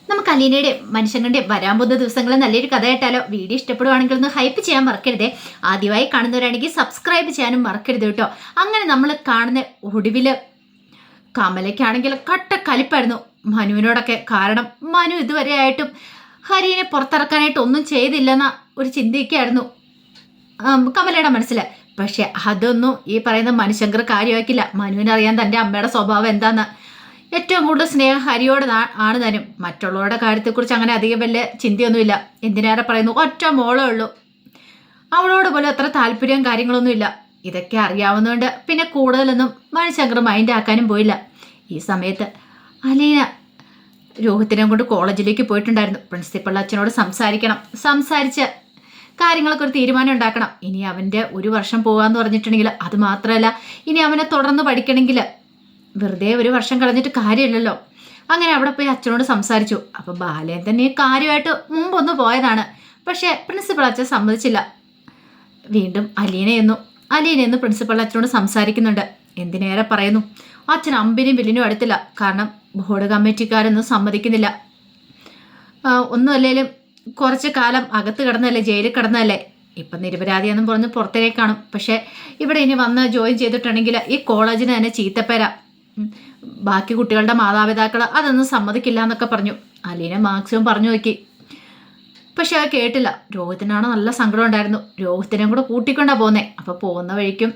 നമുക്ക് അലീനയുടെയും മനുഷ്യങ്ങളുടെയും വരാൻ പോകുന്ന ദിവസങ്ങളിൽ നല്ലൊരു കഥ കേട്ടാലോ? വീഡിയോ ഇഷ്ടപ്പെടുവാണെങ്കിൽ ഒന്ന് ഹൈപ്പ് ചെയ്യാൻ മറക്കരുതേ. ആദ്യമായി കാണുന്നവരാണെങ്കിൽ സബ്സ്ക്രൈബ് ചെയ്യാനും മറക്കരുത് കേട്ടോ. അങ്ങനെ നമ്മൾ കാണുന്ന ഒടുവില് കമലയ്ക്കാണെങ്കിൽ കട്ട കലിപ്പായിരുന്നു മനുവിനോടൊക്കെ. കാരണം മനു ഇതുവരെ ആയിട്ടും ഹരിയെ പുറത്തിറക്കാനായിട്ട് ഒന്നും ചെയ്തില്ലെന്ന ഒരു ചിന്തയൊക്കെയായിരുന്നു കമലയുടെ മനസ്സിൽ. പക്ഷെ അതൊന്നും ഈ പറയുന്ന മനുശങ്കർ കാര്യമാക്കില്ല. മനുവിനറിയാൻ തൻ്റെ അമ്മയുടെ സ്വഭാവം എന്താന്ന്. ഏറ്റവും കൂടുതൽ സ്നേഹം ഹരിയോട് ആണ് താനും. മറ്റുള്ളവരുടെ കാര്യത്തെക്കുറിച്ച് അങ്ങനെ അധികം വലിയ ചിന്തയൊന്നുമില്ല. എന്തിനേറെ പറയുന്നു, ഒറ്റ മോളേ ഉള്ളൂ. അവളോട് പോലും അത്ര താല്പര്യവും കാര്യങ്ങളൊന്നുമില്ല. ഇതൊക്കെ അറിയാവുന്നതുകൊണ്ട് പിന്നെ കൂടുതലൊന്നും മനുശങ്കർ മൈൻഡ് ആക്കാനും പോയില്ല. ഈ സമയത്ത് അലീന രോഹിത്തിനെ കൊണ്ട് കോളേജിലേക്ക് പോയിട്ടുണ്ടായിരുന്നു. പ്രിൻസിപ്പൾ അച്ഛനോട് സംസാരിച്ച് കാര്യങ്ങളൊക്കെ ഒരു തീരുമാനം ഉണ്ടാക്കണം. ഇനി അവൻ്റെ ഒരു വർഷം പോകാമെന്ന് പറഞ്ഞിട്ടുണ്ടെങ്കിൽ അത് മാത്രമല്ല, ഇനി അവനെ തുടർന്ന് പഠിക്കണമെങ്കിൽ വെറുതെ ഒരു വർഷം കളഞ്ഞിട്ട് കാര്യമില്ലല്ലോ. അങ്ങനെ അവിടെ പോയി അച്ഛനോട് സംസാരിച്ചു. അപ്പോൾ ബാലൻ തന്നെ കാര്യമായിട്ട് മുമ്പൊന്ന് പോയതാണ്. പക്ഷേ പ്രിൻസിപ്പൾ അച്ഛൻ സമ്മതിച്ചില്ല. വീണ്ടും അലീനയെന്നു പ്രിൻസിപ്പൾ അച്ഛനോട് സംസാരിക്കുന്നുണ്ട്. എന്തിനേറെ പറയുന്നു, അച്ഛൻ അമ്പിനും വില്ലിനും അടുത്തില്ല. കാരണം ബോർഡ് കമ്മിറ്റിക്കാരൊന്നും സമ്മതിക്കുന്നില്ല. ഒന്നുമല്ലേലും കുറച്ച് കാലം അകത്ത് കിടന്നല്ലേ, ജയിലിൽ കിടന്നല്ലേ. ഇപ്പം നിരപരാധിയാണെന്നും പറഞ്ഞ് പുറത്തേക്ക് കാണും. പക്ഷേ ഇവിടെ ഇനി വന്ന് ജോയിൻ ചെയ്തിട്ടുണ്ടെങ്കിൽ ഈ കോളേജിന് തന്നെ ചീത്തപ്പേര. ബാക്കി കുട്ടികളുടെ മാതാപിതാക്കൾ അതൊന്നും സമ്മതിക്കില്ല എന്നൊക്കെ പറഞ്ഞു. അലീന മാക്സിമം പറഞ്ഞു നോക്കി. പക്ഷെ അത് കേട്ടില്ല. രോഹിത്തിനാണ് നല്ല സങ്കടം ഉണ്ടായിരുന്നു. രോഹിത്തിനെയും കൂടെ കൂട്ടിക്കൊണ്ടാണ് പോകുന്നത്. അപ്പോൾ പോകുന്ന വഴിക്കും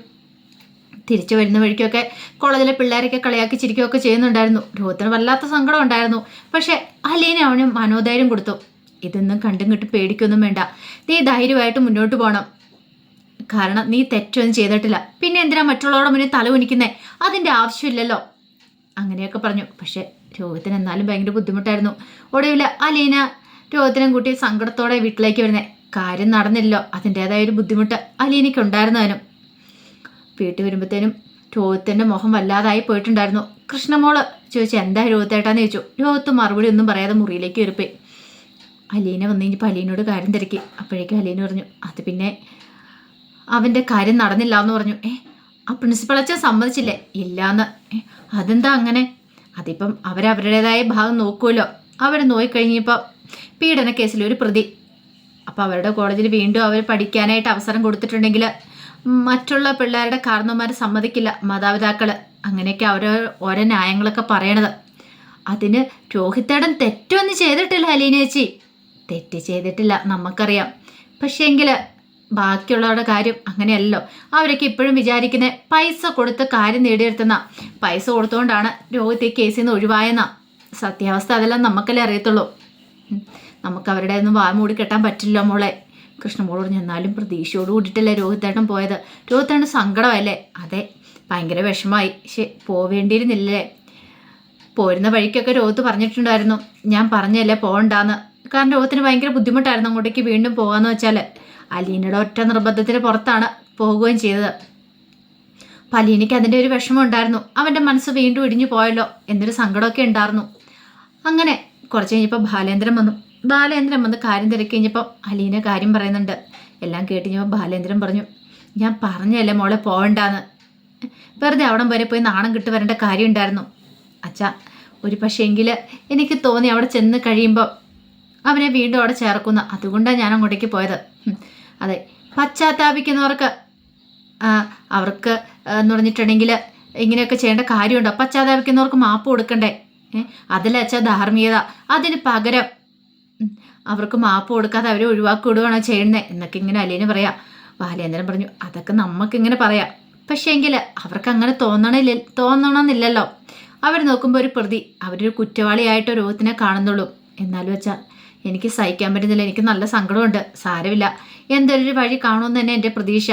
തിരിച്ചു വരുന്ന വഴിക്കൊക്കെ കോളേജിലെ പിള്ളേരൊക്കെ കളിയാക്കി ചിരിക്കുകയൊക്കെ ചെയ്യുന്നുണ്ടായിരുന്നു. രോഹിത്തിന് വല്ലാത്ത സങ്കടം ഉണ്ടായിരുന്നു. പക്ഷെ അലീന അവന് മനോധൈര്യം കൊടുത്തു. ഇതൊന്നും കണ്ടും കിട്ടും പേടിക്കൊന്നും വേണ്ട, നീ ധൈര്യമായിട്ട് മുന്നോട്ട് പോകണം. കാരണം നീ തെറ്റൊന്നും ചെയ്തിട്ടില്ല. പിന്നെ എന്തിനാ മറ്റുള്ളവരുടെ മുന്നിൽ തല കുനിക്കുന്നേ? അതിൻ്റെ ആവശ്യമില്ലല്ലോ. അങ്ങനെയൊക്കെ പറഞ്ഞു. പക്ഷെ രോഹിത്തിന് എന്നാലും ഭയങ്കര ബുദ്ധിമുട്ടായിരുന്നു. ഒടുവിൽ അലീന രോഹിത്തിനും കൂട്ടി സങ്കടത്തോടെ വീട്ടിലേക്ക് വരുന്നേ. കാര്യം നടന്നില്ലല്ലോ, അതിൻ്റെതായ ഒരു ബുദ്ധിമുട്ട് അലീനയ്ക്ക് ഉണ്ടായിരുന്നതിനും. വീട്ടിൽ വരുമ്പോഴത്തേനും രോഹിത്തിൻ്റെ മുഖം വല്ലാതായി പോയിട്ടുണ്ടായിരുന്നു. കൃഷ്ണമോള് ചോദിച്ചു, എന്താ രോഹിത്തേട്ടാന്ന് ചോദിച്ചു. രോഹിത്ത് മറുപടി ഒന്നും പറയാതെ മുറിയിലേക്ക് വരുപ്പോയി. അലീന വന്നു കഴിഞ്ഞപ്പോൾ അലീനോട് കാര്യം തിരക്കി. അപ്പോഴേക്കും അലീന പറഞ്ഞു, അത് പിന്നെ അവൻ്റെ കാര്യം നടന്നില്ല എന്ന് പറഞ്ഞു. ആ പ്രിൻസിപ്പൾ അച്ഛൻ സമ്മതിച്ചില്ലേ? ഇല്ലാന്ന്. അതെന്താ അങ്ങനെ? അതിപ്പം അവരവരുടേതായ ഭാഗം നോക്കുമല്ലോ. അവർ നോക്കിക്കഴിഞ്ഞപ്പോൾ പീഡന കേസിൽ ഒരു പ്രതി. അപ്പോൾ അവരുടെ കോളേജിൽ വീണ്ടും അവർ പഠിക്കാനായിട്ട് അവസരം കൊടുത്തിട്ടുണ്ടെങ്കിൽ മറ്റുള്ള പിള്ളേരുടെ കാരണവന്മാർ സമ്മതിക്കില്ല, മാതാപിതാക്കൾ. അങ്ങനെയൊക്കെ ഓരോ ന്യായങ്ങളൊക്കെ പറയണത്. അതിന് രോഹിത്തേടൻ തെറ്റൊന്നും ചെയ്തിട്ടില്ല അലീന ചേച്ചി. തെറ്റ് ചെയ്തിട്ടില്ല, നമുക്കറിയാം. പക്ഷേങ്കിൽ ബാക്കിയുള്ളവരുടെ കാര്യം അങ്ങനെയല്ലോ. അവരൊക്കെ ഇപ്പോഴും വിചാരിക്കുന്നത് പൈസ കൊടുത്ത് കാര്യം നേടിയെടുത്തുന്ന, പൈസ കൊടുത്തുകൊണ്ടാണ് രോഹിത് ഈ കേസിൽ നിന്ന് ഒഴിവായെന്ന. സത്യാവസ്ഥ അതെല്ലാം നമുക്കല്ലേ അറിയത്തുള്ളൂ. നമുക്ക് അവരുടെ ഒന്നും വാ മൂടി കെട്ടാൻ പറ്റില്ല മോളെ. കൃഷ്ണമോൾ പറഞ്ഞു, എന്നാലും പ്രതീക്ഷയോട് കൂടിയിട്ടല്ലേ രോഹിത്തേട്ടൻ പോയത്. രോഹിത്തേട്ടൻ സങ്കടമല്ലേ? അതെ, ഭയങ്കര വിഷമമായി. പോവേണ്ടിയിരുന്നില്ലേ? പോരുന്ന വഴിക്കൊക്കെ രോഹിത്ത് പറഞ്ഞിട്ടുണ്ടായിരുന്നു, ഞാൻ പറഞ്ഞല്ലേ പോകണ്ടാന്ന്. കാരണം രോഹിത്തിന് ഭയങ്കര ബുദ്ധിമുട്ടായിരുന്നു അങ്ങോട്ടേക്ക് വീണ്ടും പോകാമെന്ന് വെച്ചാൽ. അലീനയുടെ ഒറ്റ നിർബന്ധത്തിന് പുറത്താണ് പോകുകയും ചെയ്തത്. അപ്പം അലീനയ്ക്ക് അതിൻ്റെ ഒരു വിഷമം ഉണ്ടായിരുന്നു. അവൻ്റെ മനസ്സ് വീണ്ടും ഇടിഞ്ഞു പോയല്ലോ എന്നൊരു സങ്കടമൊക്കെ ഉണ്ടായിരുന്നു. അങ്ങനെ കുറച്ച് കഴിഞ്ഞപ്പോൾ ബാലേന്ദ്രൻ വന്ന് കാര്യം തിരക്കി കഴിഞ്ഞപ്പോൾ അലീന കാര്യം പറയുന്നുണ്ട്. എല്ലാം കേട്ടുകഴിഞ്ഞപ്പോൾ ബാലേന്ദ്രൻ പറഞ്ഞു, ഞാൻ പറഞ്ഞല്ലേ മോളെ പോകണ്ടാന്ന്. വെറുതെ അവിടം വരെ പോയി നാണം കിട്ട് വരേണ്ട കാര്യം ഉണ്ടായിരുന്നു അച്ഛാ. ഒരു പക്ഷേങ്കിൽ എനിക്ക് തോന്നി അവിടെ ചെന്ന് കഴിയുമ്പോൾ അവനെ വീണ്ടും അവിടെ ചേർക്കുന്ന. അതുകൊണ്ടാണ് ഞാൻ അങ്ങോട്ടേക്ക് പോയത്. അതെ, പശ്ചാത്താപിക്കുന്നവർക്ക് അവർക്ക് എന്ന് പറഞ്ഞിട്ടുണ്ടെങ്കിൽ ഇങ്ങനെയൊക്കെ ചെയ്യേണ്ട കാര്യമുണ്ടോ? പശ്ചാത്താപിക്കുന്നവർക്ക് മാപ്പ് കൊടുക്കണ്ടേ? അതിലച്ചാ ധാർമ്മികത. അതിന് പകരം അവർക്ക് മാപ്പ് കൊടുക്കാതെ അവരെ ഒഴിവാക്കി വിടുകയാണോ ചെയ്യുന്നത് എന്നൊക്കെ ഇങ്ങനെ അലീന പറയാം. ബാലേന്ദ്രൻ പറഞ്ഞു, അതൊക്കെ നമുക്കിങ്ങനെ പറയാം. പക്ഷേ എങ്കിൽ അവർക്ക് അങ്ങനെ തോന്നണമെന്നില്ലല്ലോ. അവർ നോക്കുമ്പോൾ ഒരു പ്രതി, അവരൊരു കുറ്റവാളിയായിട്ട് രോഹിത്തിനെ കാണുന്നുള്ളൂ. എന്നാലും വെച്ചാൽ എനിക്ക് സഹിക്കാൻ പറ്റുന്നില്ല. എനിക്ക് നല്ല സങ്കടമുണ്ട്. സാരമില്ല, എന്തൊരു വഴി കാണുമെന്ന് തന്നെ എൻ്റെ പ്രതീക്ഷ.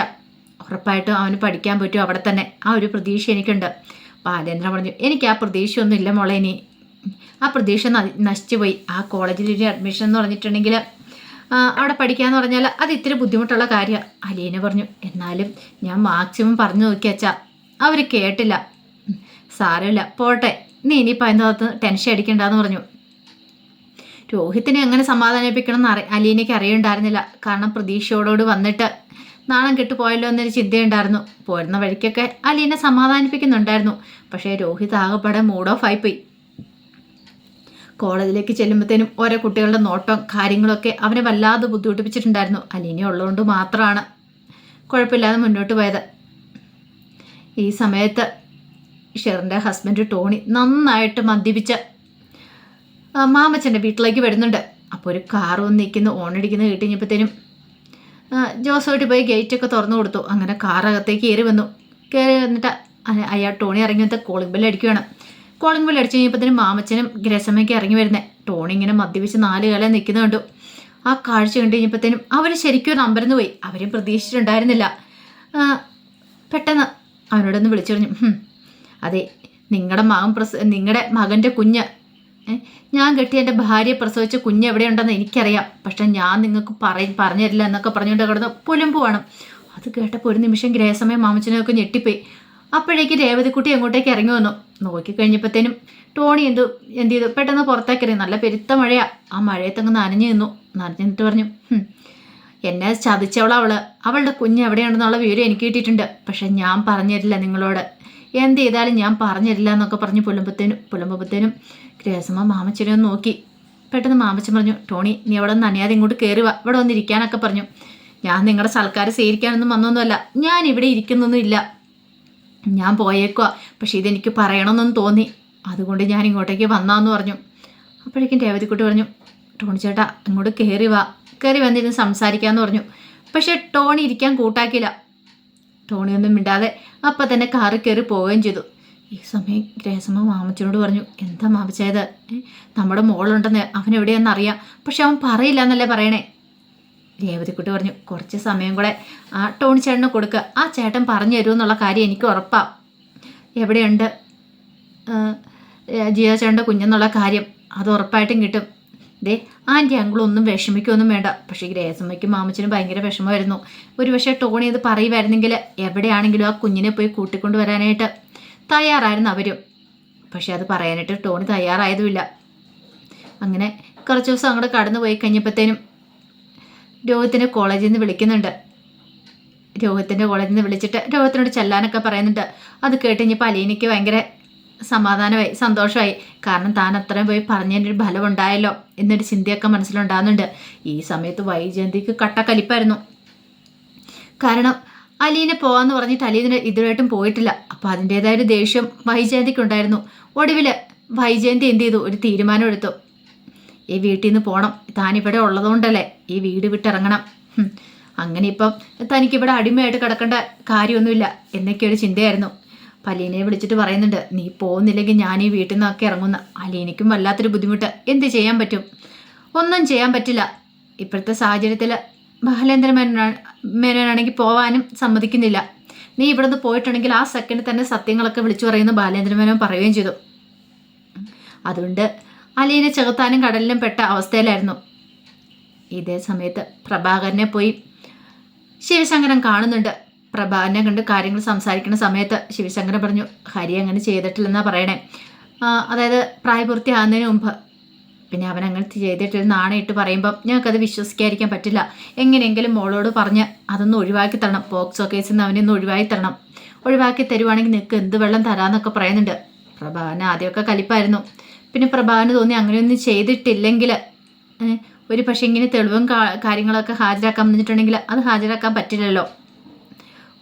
ഉറപ്പായിട്ടും അവന് പഠിക്കാൻ പറ്റും അവിടെ തന്നെ. ആ ഒരു പ്രതീക്ഷ എനിക്കുണ്ട്. ബാലേന്ദ്രൻ പറഞ്ഞു, എനിക്ക് ആ പ്രതീക്ഷയൊന്നും ഇല്ല മോളെ. ഇനി ആ പ്രതീക്ഷ നശിച്ചു പോയി. ആ കോളേജിൽ ഒരു അഡ്മിഷൻ എന്ന് പറഞ്ഞിട്ടുണ്ടെങ്കിൽ അവിടെ പഠിക്കാന്ന് പറഞ്ഞാൽ അത് ഇത്തിരി ബുദ്ധിമുട്ടുള്ള കാര്യമാണ്. അലീന പറഞ്ഞു, എന്നാലും ഞാൻ മാക്സിമം പറഞ്ഞു നോക്കി അച്ഛാ, അവർ കേട്ടില്ല. സാരമില്ല, പോട്ടെ, നീ ഇനിയിപ്പോൾ അതിനകത്ത് ടെൻഷൻ അടിക്കണ്ടെന്ന് പറഞ്ഞു. രോഹിത്തിനെ എങ്ങനെ സമാധാനിപ്പിക്കണം എന്ന് അലീനയ്ക്ക് അറിയുണ്ടായിരുന്നില്ല. കാരണം പ്രതീക്ഷയോടോട് വന്നിട്ട് നാണം കെട്ടുപോയല്ലോ എന്നൊരു ചിന്തയുണ്ടായിരുന്നു. പോരുന്ന വഴിക്കൊക്കെ അലീനെ സമാധാനിപ്പിക്കുന്നുണ്ടായിരുന്നു. പക്ഷേ രോഹിത് ആകെപ്പാടെ മൂഡ് ഓഫ് ആയിപ്പോയി. കോളേജിലേക്ക് ചെല്ലുമ്പോഴത്തേനും ഓരോ കുട്ടികളുടെ നോട്ടം കാര്യങ്ങളൊക്കെ അവനെ വല്ലാതെ ബുദ്ധിമുട്ടിപ്പിച്ചിട്ടുണ്ടായിരുന്നു. അലീന ഉള്ളതുകൊണ്ട് മാത്രമാണ് കുഴപ്പമില്ലാതെ മുന്നോട്ട് പോയത്. ഈ സമയത്ത് ഷെറിൻ്റെ ഹസ്ബൻഡ് ടോണി നന്നായിട്ട് മദ്യപിച്ച് മാമച്ചൻ്റെ വീട്ടിലേക്ക് വരുന്നുണ്ട്. അപ്പോൾ ഒരു കാർ വന്ന് നിൽക്കുന്നു, ഓണടിക്കുന്നത് കേട്ടുകഴിഞ്ഞപ്പോഴത്തേനും ജോസോട്ട് പോയി ഗേറ്റൊക്കെ തുറന്നു കൊടുത്തു. അങ്ങനെ കാറകത്തേക്ക് കയറി വന്നു. കയറി വന്നിട്ട് അയാൾ ടോണി ഇറങ്ങി വന്നിട്ട് കോളിംഗ് ബെല്ല് അടിക്കുകയാണ്. കോളിംഗ് ബെല്ല് അടിച്ചു കഴിഞ്ഞപ്പോഴത്തേനും മാമച്ചനും ഗ്രസമ്മയ്ക്ക് ഇറങ്ങി വരുന്നത്. ടോണി ഇങ്ങനെ മദ്യപിച്ച് 4 കാലം നിൽക്കുന്നത് കണ്ടു. ആ കാഴ്ച കണ്ടു കഴിഞ്ഞപ്പോഴത്തേനും അവർ ശരിക്കും ഒരു അമ്പരന്ന് പോയി. അവരും പ്രതീക്ഷിച്ചിട്ടുണ്ടായിരുന്നില്ല. പെട്ടെന്ന് അവനോടൊന്ന് വിളിച്ചു പറഞ്ഞു, അതെ, നിങ്ങളുടെ മകൻ്റെ കുഞ്ഞ്, ഞാൻ കെട്ടി എൻ്റെ ഭാര്യയെ പ്രസവിച്ച കുഞ്ഞ് എവിടെയുണ്ടെന്ന് എനിക്കറിയാം, പക്ഷെ ഞാൻ നിങ്ങൾക്ക് പറഞ്ഞു തരില്ല എന്നൊക്കെ പറഞ്ഞുകൊണ്ട് കിടന്ന് പുലമ്പുവാണ്. അത് കേട്ടപ്പോൾ ഒരു നിമിഷം ഗ്രഹസമയം മാമച്ചനൊക്കെ ഞെട്ടിപ്പോയി. അപ്പോഴേക്ക് രേവതിക്കുട്ടി എങ്ങോട്ടേക്ക് ഇറങ്ങി വന്നു. നോക്കിക്കഴിഞ്ഞപ്പോഴത്തേനും ടോണി എന്ത് ചെയ്തു, പെട്ടെന്ന് പുറത്തേക്ക് ഇറങ്ങി. നല്ല പെരുത്ത മഴയാ. ആ മഴയത്തങ്ങ് നനഞ്ഞു നിന്നിട്ട് പറഞ്ഞു, എന്നെ ചതിച്ചവളവള്, അവളുടെ കുഞ്ഞ് എവിടെയുണ്ടെന്നുള്ള വിവരം എനിക്ക് കിട്ടിയിട്ടുണ്ട്, പക്ഷെ ഞാൻ പറഞ്ഞു തരില്ല നിങ്ങളോട്, എന്ത് ചെയ്താലും ഞാൻ പറഞ്ഞു തരില്ല എന്നൊക്കെ പറഞ്ഞ് പുലമ്പത്തേനും ഗ്രഹസമ്മ മാമച്ചനെ ഒന്ന് നോക്കി. പെട്ടെന്ന് മാമച്ചൻ പറഞ്ഞു, ടോണി നീ അവിടെ നിന്ന് നനയാതെ ഇങ്ങോട്ട് കയറി വാ, ഇവിടെ വന്നിരിക്കാനൊക്കെ പറഞ്ഞു. ഞാൻ നിങ്ങളുടെ സൽക്കാരം സ്വീകരിക്കാനൊന്നും വന്നൊന്നുമല്ല, ഞാൻ ഇവിടെ ഇരിക്കുന്നൊന്നും ഇല്ല, ഞാൻ പോയേക്കുക, പക്ഷെ ഇതെനിക്ക് പറയണമെന്നൊന്നും തോന്നി, അതുകൊണ്ട് ഞാൻ ഇങ്ങോട്ടേക്ക് വന്നാന്ന് പറഞ്ഞു. അപ്പോഴേക്കും രേവതിക്കുട്ടി പറഞ്ഞു, ടോണി ചേട്ടാ ഇങ്ങോട്ട് കയറി വന്നിരുന്ന് സംസാരിക്കാമെന്ന് പറഞ്ഞു. പക്ഷെ ടോണി ഇരിക്കാൻ കൂട്ടാക്കില്ല. ടോണി ഒന്നും മിണ്ടാതെ അപ്പം തന്നെ കാറിൽ കയറി പോവുകയും ചെയ്തു. ഈ സമയം ഗ്രഹസമ്മ മാമച്ചനോട് പറഞ്ഞു, എന്താ മാമച്ചായത്, നമ്മുടെ മോളുണ്ടെന്ന് അവനെവിടെയെന്ന് അറിയാം, പക്ഷെ അവൻ പറയില്ല എന്നല്ലേ പറയണേ. രേവതിക്കുട്ടി പറഞ്ഞു, കുറച്ച് സമയം കൂടെ ആ ടോണി ചേട്ടനെ കൊടുക്കുക, ആ ചേട്ടൻ പറഞ്ഞു തരുമെന്നുള്ള കാര്യം എനിക്ക് ഉറപ്പാണ്. എവിടെയുണ്ട് ജിയോ ചേട്ടൻ്റെ കുഞ്ഞെന്നുള്ള കാര്യം അത് ഉറപ്പായിട്ടും കിട്ടും. ആൻറ്റി അങ്കിളൊന്നും വിഷമിക്കൊന്നും വേണ്ട. പക്ഷേ ഗ്രേസമ്മയ്ക്കും മാമച്ചനും ഭയങ്കര വിഷമമായിരുന്നു. ഒരുപക്ഷെ ടോണി ഇത് പറയുമായിരുന്നെങ്കിൽ എവിടെയാണെങ്കിലും ആ കുഞ്ഞിനെ പോയി കൂട്ടിക്കൊണ്ട് വരാനായിട്ട് തയ്യാറായിരുന്നു അവരും. പക്ഷെ അത് പറയാനായിട്ട് ടോണി തയ്യാറായതുമില്ല. അങ്ങനെ കുറച്ച് ദിവസം അങ്ങോട്ട് കടന്നു പോയി കഴിഞ്ഞപ്പോഴത്തേനും രോഹിത്തിനെ കോളേജിൽ നിന്ന് വിളിക്കുന്നുണ്ട്. രോഹിത്തിൻ്റെ കോളേജിൽ നിന്ന് വിളിച്ചിട്ട് രോഹിത്തിനോട് ചെല്ലാനൊക്കെ പറയുന്നുണ്ട്. അത് കേട്ട് കഴിഞ്ഞപ്പോൾ അലീനയ്ക്ക് ഭയങ്കര സമാധാനമായി, സന്തോഷമായി. കാരണം താൻ അത്രയും പോയി പറഞ്ഞതിൻ്റെ ഒരു ഫലം ഉണ്ടായല്ലോ എന്നൊരു ചിന്തയൊക്കെ മനസ്സിലുണ്ടാകുന്നുണ്ട്. ഈ സമയത്ത് വൈജയന്തിക്ക് കട്ടക്കലിപ്പായിരുന്നു. കാരണം അലീനെ പോകാമെന്ന് പറഞ്ഞിട്ട് അലീന ഇതുവരായിട്ടും പോയിട്ടില്ല. അപ്പോൾ അതിൻ്റേതായൊരു ദേഷ്യം വൈജയന്തിക്കുണ്ടായിരുന്നു. ഒടുവിൽ വൈജയന്തി എന്ത് ചെയ്തു, ഒരു തീരുമാനം എടുത്തു. ഈ വീട്ടിൽ നിന്ന് പോകണം, താനിവിടെ ഉള്ളതുകൊണ്ടല്ലേ ഈ വീട് വിട്ടിറങ്ങണം, അങ്ങനെ ഇപ്പം തനിക്കിവിടെ അടിമയായിട്ട് കിടക്കേണ്ട കാര്യമൊന്നുമില്ല എന്നൊക്കെയൊരു ചിന്തയായിരുന്നു. അലീനയെ വിളിച്ചിട്ട് പറയുന്നുണ്ട്, നീ പോകുന്നില്ലെങ്കിൽ ഞാൻ ഈ വീട്ടിൽ നിന്നൊക്കെ ഇറങ്ങുന്ന. അലീനയ്ക്കും വല്ലാത്തൊരു ബുദ്ധിമുട്ട്, എന്ത് ചെയ്യാൻ പറ്റും, ഒന്നും ചെയ്യാൻ പറ്റില്ല. ഇപ്പോഴത്തെ സാഹചര്യത്തിൽ ബാലേന്ദ്ര മേനോനാണെങ്കിൽ പോവാനും സമ്മതിക്കുന്നില്ല. നീ ഇവിടുന്ന് പോയിട്ടുണ്ടെങ്കിൽ ആ സെക്കൻഡിൽ തന്നെ സത്യങ്ങളൊക്കെ വിളിച്ചു പറയുന്ന ബാലേന്ദ്ര മേനോൻ പറയുകയും ചെയ്തു. അതുകൊണ്ട് അലീന ചെകുത്താനും കടലിലും പെട്ട അവസ്ഥയിലായിരുന്നു. ഇതേ സമയത്ത് പ്രഭാകരനെ പോയി ശിവശങ്കരൻ കാണുന്നുണ്ട്. പ്രഭാകരനെ കണ്ട് കാര്യങ്ങൾ സംസാരിക്കുന്ന സമയത്ത് ശിവശങ്കരൻ പറഞ്ഞു, ഹരി അങ്ങനെ ചെയ്തിട്ടില്ലെന്നാണ് പറയണേ. അതായത് പ്രായപൂർത്തിയാകുന്നതിന് മുമ്പ്. പിന്നെ അവൻ അങ്ങനെ ചെയ്തിട്ടില്ല നാണയിട്ട് പറയുമ്പം ഞങ്ങൾക്കത് വിശ്വസിക്കാതിരിക്കാൻ പറ്റില്ല. എങ്ങനെയെങ്കിലും മോളോട് പറഞ്ഞ് അതൊന്ന് ഒഴിവാക്കി തരണം, പോക്സോ കേസിൽ നിന്ന് അവനെ ഒന്ന് ഒഴിവാക്കി തരണം. ഒഴിവാക്കി തരുവാണെങ്കിൽ നിനക്ക് എന്ത് വെള്ളം തരാമെന്നൊക്കെ പറയുന്നുണ്ട്. പ്രഭാകരന് ആദ്യമൊക്കെ കലിപ്പായിരുന്നു. പിന്നെ പ്രഭാകരന് തോന്നി അങ്ങനെയൊന്നും ചെയ്തിട്ടില്ലെങ്കിൽ ഒരു പക്ഷേ ഇങ്ങനെ തെളിവും കാര്യങ്ങളൊക്കെ ഹാജരാക്കാൻ പറഞ്ഞിട്ടുണ്ടെങ്കിൽ അത് ഹാജരാക്കാൻ പറ്റില്ലല്ലോ.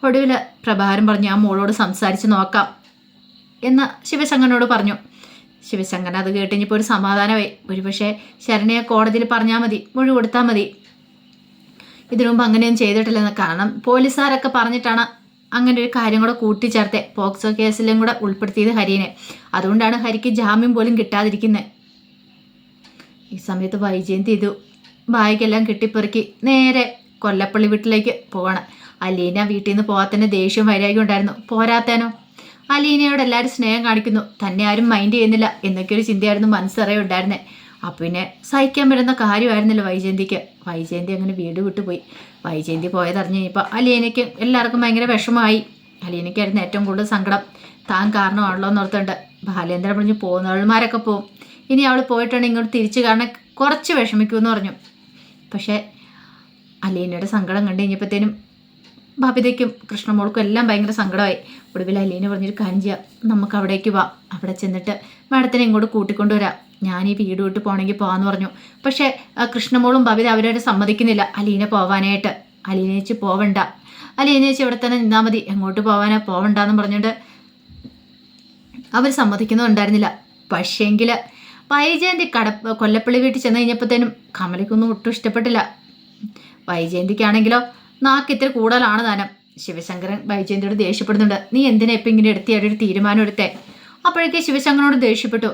ഒടുവിൽ പ്രഭാകരൻ പറഞ്ഞു, ആ മോളോട് സംസാരിച്ച് നോക്കാം എന്ന് ശിവശങ്കരനോട് പറഞ്ഞു. ശിവശങ്കരൻ അത് കേട്ടുകഴിഞ്ഞപ്പോൾ ഒരു സമാധാനമായി. ഒരുപക്ഷെ ശരണ്യെ കോടതിയിൽ പറഞ്ഞാൽ മതി, മൊഴി കൊടുത്താൽ മതി. ഇതിനു മുമ്പ് അങ്ങനെയൊന്നും ചെയ്തിട്ടില്ലെന്ന്. കാരണം പോലീസുകാരൊക്കെ പറഞ്ഞിട്ടാണ് അങ്ങനെ ഒരു കാര്യം കൂടെ കൂട്ടിച്ചേർത്തെ, പോക്സോ കേസിലും കൂടെ ഉൾപ്പെടുത്തിയത് ഹരിനെ. അതുകൊണ്ടാണ് ഹരിക്ക് ജാമ്യം പോലും കിട്ടാതിരിക്കുന്നത്. ഈ സമയത്ത് വൈജയന്തി ഇത് ബാഗെല്ലാം കെട്ടിപ്പെറുക്കി നേരെ കൊല്ലപ്പള്ളി വീട്ടിലേക്ക് പോവാണ്. അലീന വീട്ടിൽ നിന്ന് പോകാത്തന്നെ ദേഷ്യവും വൈരാഗ്യം ഉണ്ടായിരുന്നു. പോരാത്തേനോ അലീനയോട് എല്ലാവരും സ്നേഹം കാണിക്കുന്നു, തന്നെ ആരും മൈൻഡ് ചെയ്യുന്നില്ല എന്നൊക്കെയൊരു ചിന്തയായിരുന്നു മനസ്സറിയ ഉണ്ടായിരുന്നത്. അപ്പം പിന്നെ സഹിക്കാൻ പറ്റുന്ന കാര്യമായിരുന്നില്ല വൈജയന്തിക്ക്. വൈജയന്തി അങ്ങനെ വീട് വിട്ടുപോയി. വൈജയന്തി പോയതറിഞ്ഞ് കഴിഞ്ഞപ്പോൾ അലീനയ്ക്ക് എല്ലാവർക്കും ഭയങ്കര വിഷമമായി. അലീനയ്ക്കായിരുന്നു ഏറ്റവും കൂടുതൽ സങ്കടം. താൻ കാരണമാണല്ലോ എന്നോർത്തുണ്ട്. ബാലേന്ദ്രൻ പറഞ്ഞു, പോകുന്നവന്മാരൊക്കെ പോവും, ഇനി അവൾ പോയിട്ടുണ്ടെങ്കിൽ ഇങ്ങോട്ട് തിരിച്ചു കാരണം കുറച്ച് വിഷമിക്കുമെന്ന് പറഞ്ഞു. പക്ഷേ അലീനയുടെ സങ്കടം കണ്ടു കഴിഞ്ഞപ്പോഴത്തേനും ബബിതയ്ക്കും കൃഷ്ണമോൾക്കും എല്ലാം ഭയങ്കര സങ്കടമായി. ഒടുവിൽ അലീന പറഞ്ഞൊരു കാര്യം ചെയ്യാം, നമുക്ക് അവിടേക്ക് പോവാം, അവിടെ ചെന്നിട്ട് മാഡത്തിനെ ഇങ്ങോട്ട് കൂട്ടിക്കൊണ്ടുവരാം, ഞാൻ ഈ വീട് വിട്ട് പോകണമെങ്കിൽ പോകാമെന്ന് പറഞ്ഞു. പക്ഷേ കൃഷ്ണമോളും ബബിത അവരോട് സമ്മതിക്കുന്നില്ല അലീന പോവാനായിട്ട്. അലീനേച്ച് പോവണ്ട, അലീനേച്ച് ഇവിടെ തന്നെ നിന്നാൽ മതി, എങ്ങോട്ട് പോവാനാ, പോവണ്ടെന്ന് പറഞ്ഞിട്ട് അവർ സമ്മതിക്കുന്നുണ്ടായിരുന്നില്ല. പക്ഷേങ്കിൽ വൈജയന്തി കൊല്ലപ്പള്ളി വീട്ടിൽ ചെന്ന് കഴിഞ്ഞപ്പോഴത്തേനും കമലയ്ക്കൊന്നും ഒട്ടും ഇഷ്ടപ്പെട്ടില്ല. വൈജയന്തിക്കാണെങ്കിലോ നാക്ക് ഇത്തിരി കൂടുതലാണ് താനും. ശിവശങ്കരൻ വൈജയന്തിയോട് ദേഷ്യപ്പെടുന്നുണ്ട്. നീ എന്തിനാ ഇപ്പം ഇങ്ങനെ ഒരു തീരുമാനം എടുത്തേ? അപ്പോഴേക്ക് ശിവശങ്കരനോട് ദേഷ്യപ്പെട്ടു.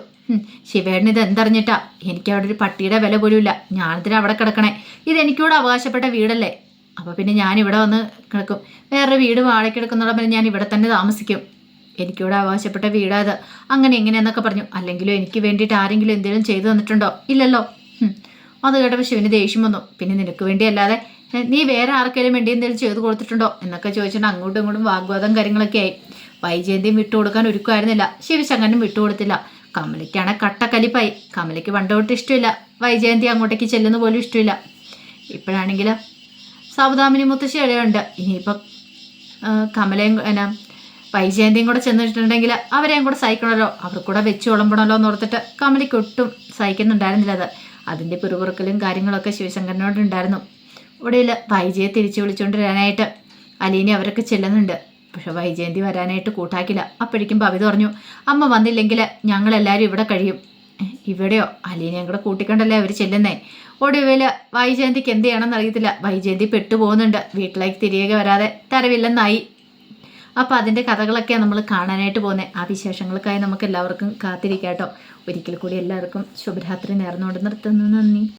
ശിവേട്ടന് ഇത് എന്തറിഞ്ഞിട്ടാ? എനിക്ക് അവിടെ ഒരു പട്ടിയുടെ വില പോലും ഇല്ല. ഞാനിതിന് അവിടെ കിടക്കണേ, ഇതെനിക്കൂടെ അവകാശപ്പെട്ട വീടല്ലേ. അപ്പോൾ പിന്നെ ഞാൻ ഇവിടെ വന്ന് കിടക്കും. വേറൊരു വീട് വാടകയ്ക്ക് എടുക്കുന്നതോടൊപ്പം ഞാൻ ഇവിടെ തന്നെ താമസിക്കും. എനിക്കൂടെ അവകാശപ്പെട്ട വീടാത്. അങ്ങനെ എങ്ങനെയെന്നൊക്കെ പറഞ്ഞു. അല്ലെങ്കിലും എനിക്ക് വേണ്ടിയിട്ട് ആരെങ്കിലും എന്തെങ്കിലും ചെയ്തു തന്നിട്ടുണ്ടോ? ഇല്ലല്ലോ. അത് കേട്ടപ്പോൾ ശിവന് ദേഷ്യം വന്നു. പിന്നെ നിനക്ക് വേണ്ടി അല്ലാതെ നീ വേറെ ആർക്കെങ്കിലും വേണ്ടി എന്തെങ്കിലും ചെയ്തു കൊടുത്തിട്ടുണ്ടോ എന്നൊക്കെ ചോദിച്ചിട്ട് അങ്ങോട്ടും ഇങ്ങോട്ടും വാഗ്വാദം കാര്യങ്ങളൊക്കെ ആയി. വൈജയന്തിയും വിട്ടുകൊടുക്കാൻ ഒരുക്കുമായിരുന്നില്ല, ശിവശങ്കരനും വിട്ടുകൊടുത്തില്ല. കമലയ്ക്കാണ് കട്ടക്കലിപ്പായി. കമലയ്ക്ക് പണ്ടോട്ട് ഇഷ്ടമില്ല വൈജയന്തി അങ്ങോട്ടേക്ക് ചെല്ലുന്ന പോലും ഇഷ്ടമില്ല. ഇപ്പോഴാണെങ്കിൽ സൗദാമിനി മുത്തശ്ശി ഇടയുണ്ട്. ഇനിയിപ്പോൾ കമലയും വൈജയന്തിയും കൂടെ ചെന്നിട്ടുണ്ടെങ്കിൽ അവരെയും കൂടെ സഹിക്കണമല്ലോ, അവർക്കൂടെ വെച്ച് വിളമ്പണമല്ലോ എന്ന് ഓർത്തിട്ട് കമലയ്ക്ക് ഒട്ടും സഹിക്കുന്നുണ്ടായിരുന്നില്ല. അതിൻ്റെ പിറുപിറുക്കലും കാര്യങ്ങളൊക്കെ ശിവശങ്കരനോടുണ്ടായിരുന്നു. ഒടുവിൽ വൈജയെ തിരിച്ചു വിളിച്ചുകൊണ്ട് വരാനായിട്ട് അലീന അവരൊക്കെ ചെല്ലുന്നുണ്ട്. പക്ഷെ വൈജയന്തി വരാനായിട്ട് കൂട്ടാക്കില്ല. അപ്പോഴേക്കും ബബിത പറഞ്ഞു, അമ്മ വന്നില്ലെങ്കിൽ ഞങ്ങളെല്ലാവരും ഇവിടെ കഴിയും. ഇവിടെയോ? അലീനയും കൂടെ കൂട്ടിക്കൊണ്ടല്ലേ അവർ ചെല്ലുന്നേ. ഒടുവിൽ വൈജയന്തിക്ക് എന്ത് ചെയ്യണമെന്ന് അറിയത്തില്ല. വൈജയന്തി പെട്ടുപോകുന്നുണ്ട്. വീട്ടിലേക്ക് തിരികെ വരാതെ തരവില്ലെന്നായി. അപ്പോൾ അതിൻ്റെ കഥകളൊക്കെയാണ് നമ്മൾ കാണാനായിട്ട് പോകുന്നത്. ആ വിശേഷങ്ങൾക്കായി നമുക്ക് എല്ലാവർക്കും കാത്തിരിക്കാം കേട്ടോ. ഒരിക്കൽ കൂടി എല്ലാവർക്കും ശുഭരാത്രി നേർന്നുകൊണ്ട് നിർത്തുന്നു. നന്ദി.